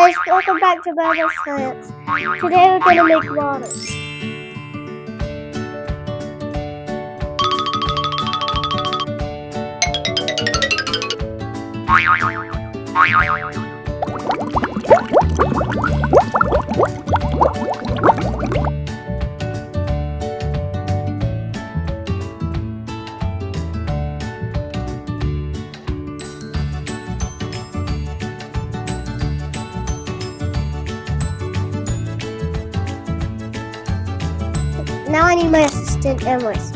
guys, welcome back to Bible Science. Today we're going to make water. Now I need my assistant, Emrys.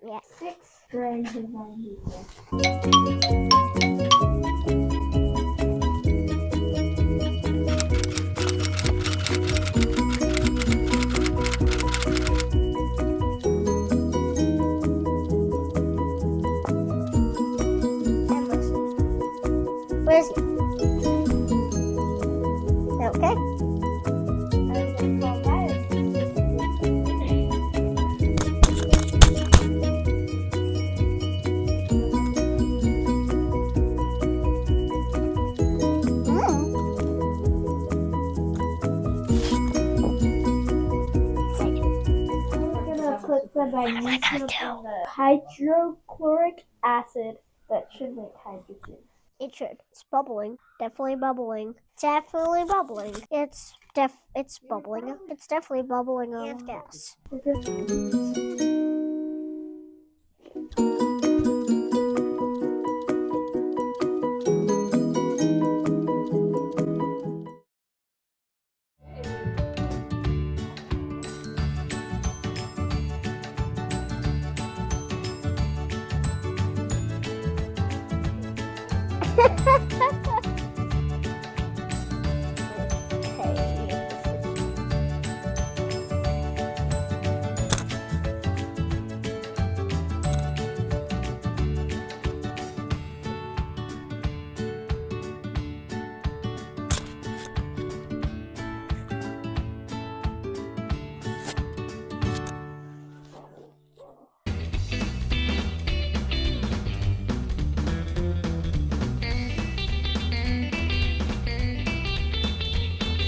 Yes. 6 grains of magnesium. Where is he? Okay. Put the magnesium in the hydrochloric acid that should make hydrogen. It should. It's bubbling. Definitely bubbling. Definitely bubbling. It's bubbling. It's definitely bubbling on gas.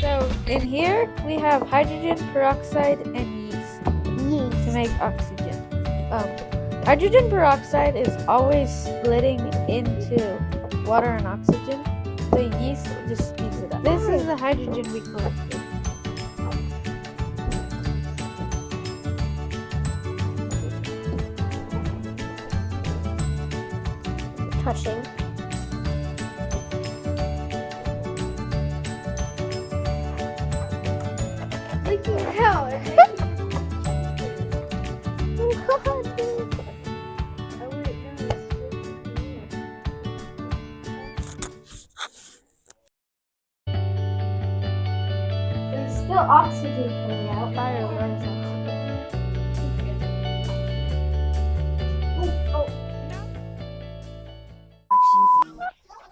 So in here we have hydrogen peroxide and yeast to make oxygen. Hydrogen peroxide is always splitting into water and oxygen. The yeast just speeds it up. This is the hydrogen we collected. Touching. There's still oxygen coming out. Fire runs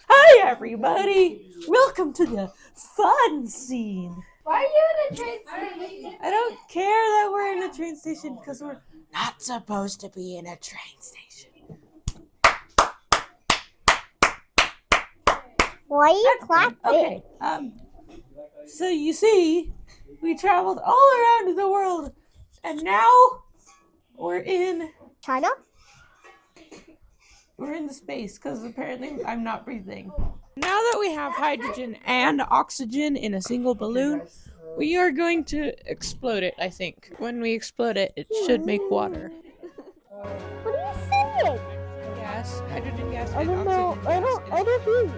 Hi everybody! Welcome to the fun scene! Why are you in a train station? I don't care that we're in a train station because we're not supposed to be in a train station. Why are you clapping? Okay, so you see, we traveled all around the world and now we're in China? We're in the space because apparently I'm not breathing. Now that we have hydrogen and oxygen in a single balloon, we are going to explode it, I think. When we explode it, it should make water. What are you saying? Gas, hydrogen gas, I and don't know. oxygen I gas. don't hear you.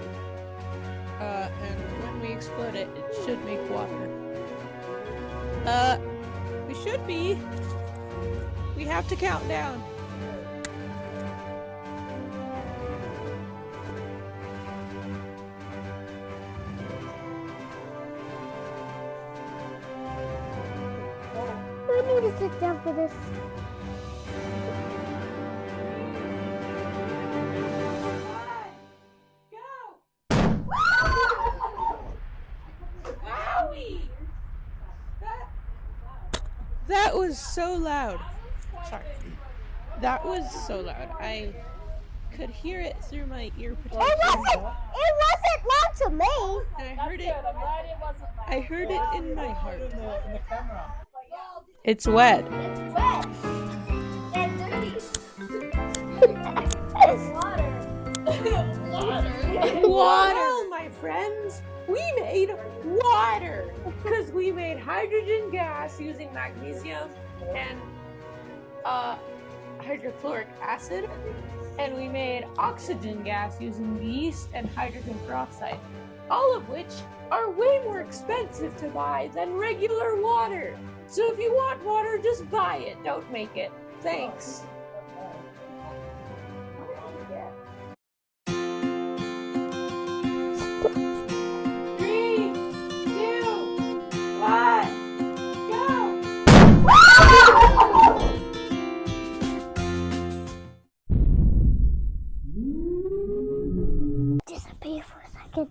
And when we explode it, it should make water. We should be. We have to count down. need to sit down for this. That was so loud. Sorry. That was so loud. I could hear it through my ear protection. It wasn't loud to me. And I heard it in my heart. It's wet. It's wet. And dirty. Water, my friends. We made water because we made hydrogen gas using magnesium and hydrochloric acid, and we made oxygen gas using yeast and hydrogen peroxide, all of which are way more expensive to buy than regular water. So if you want water, just buy it, don't make it. Thanks. Disappear for a second.